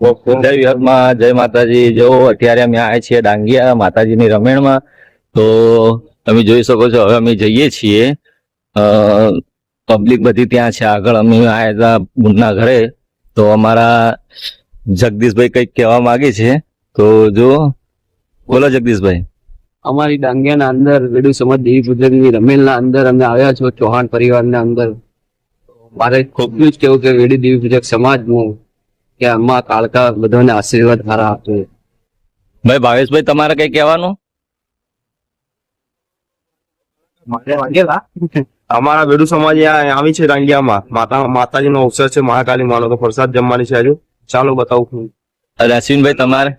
જય વિહરમાં જય માતાજી। જો અત્યારે અમે આવ્યા છીએ ડાંગિયા માતાજીની રમેણમાં। તો તમે જોઈ શકો છો હવે અમે જઈએ છીએ। પબ્લિક બધી ત્યાં છે આગળ। અમે આવ્યા હતા બુનના ઘરે। તો અમારા જગદીશભાઈ કંઈક કહેવા માંગે છે। તો જો બોલો જગદીશભાઈ। અમારી ડાંગિયાના અંદર વેડુ સમાજ દેવી પૂજકની રમેલના અંદર અમે આવ્યા છો ચૌહાણ પરિવારના અંદર। મારે ખોટું જ કેવું કે વેડી દેવી પૂજક સમાજનું કે આમાં કાળકા બધાને આશીર્વાદ સારા આપે। ભાઈ ભાવેશભાઈ તમારે કઈ કહેવાનું? અમારા વેડુ સમાજ આવી છે ડાંગિયામાં। માતાજીનો અવસર છે, મહાકાલી માનો તો પ્રસાદ જમવાની છે આજે। ચાલો બતાવું। અશ્વિનભાઈ તમારે?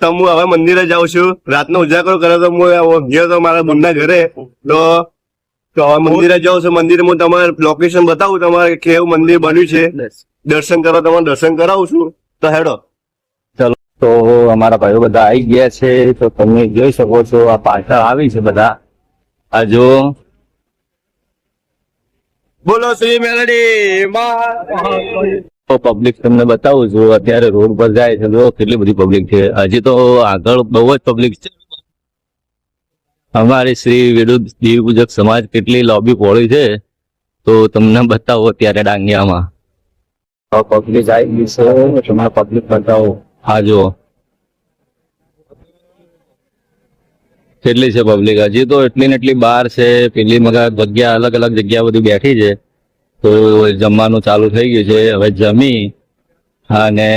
તો હું હવે મંદિરે જાઉં છું। રાતનો ઉજાગરો કર્યો તો હું ગયો તો મારા બુનના ઘરે। તો હવે મંદિરે જાઉં છું। મંદિરે હું તમારે લોકેશન બતાવું તમારે કેવું મંદિર બન્યું છે। દર્શન કરવા તમારે દર્શન કરાવું છું। તો હેડો। ચલો તો અમારા ભાઈઓ બધા આવી ગયા છે। તો તમે જોઈ શકો છો આ પાછળ આવી છે બધા। આ જો બોલો શ્રી મેલડી પબ્લિક તમને બતાવું છું। અત્યારે રોડ પર જાય છે જો કેટલી બધી પબ્લિક છે। હજી તો આગળ બહુ જ પબ્લિક છે। અમારી શ્રી વેડુ દેવી પૂજક સમાજ કેટલી લોબી પહોળી છે તો તમને બતાવો અત્યારે ડાંગિયામાં પબ્લિક આવી ગઈ છે। તમારે પબ્લિક બતાવો। હા જુઓ કેટલી છે પબ્લિક। હજી તો એટલી ને એટલી બહાર છે। પેલી મગા જગ્યા અલગ અલગ જગ્યા બધી બેઠી છે। તો જમવાનું ચાલુ થઈ ગયું છે। હવે જમી અને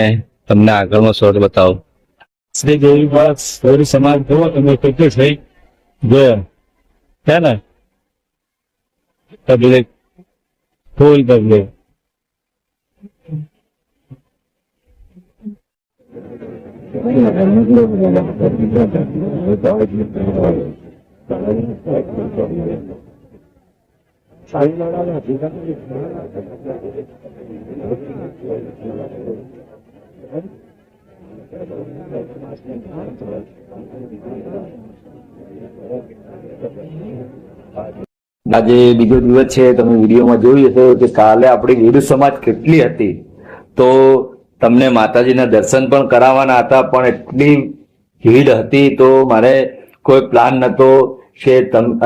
તમને આગળનો શોટ બતાવો। શ્રી દેવી પૂજક સમાજ જુઓ તમે કેટલું થઈ જોયો છે ને પબ્લિક ફૂલ પબ્લિક। આજે બીજો દિવસ છે। તમે વિડીયોમાં જોયું હશે કે કાલે આપણી વેડુ સમાજ કેટલી હતી। તો તમને માતાજીના દર્શન પણ કરાવવાના હતા પણ એટલી ભીડ હતી તો મારે કોઈ પ્લાન નતો કે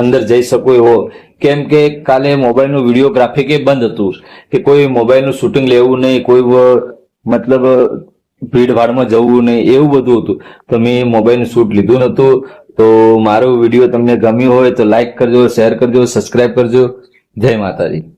અંદર જઈ શકો એવો। કેમ કે કાલે મોબાઈલનું વિડીયોગ્રાફી કે બંધ હતું કે કોઈ મોબાઈલનું શૂટિંગ લેવું નહીં, કોઈ મતલબ ભીડ ભાડમાં જવું નહીં, એવું બધું હતું। તો મેં મોબાઈલનું શૂટ લીધું નહોતું। તો મારો વિડીયો તમને ગમ્યો હોય તો લાઈક કરજો, શેર કરજો, સબસ્ક્રાઈબ કરજો। જય માતાજી।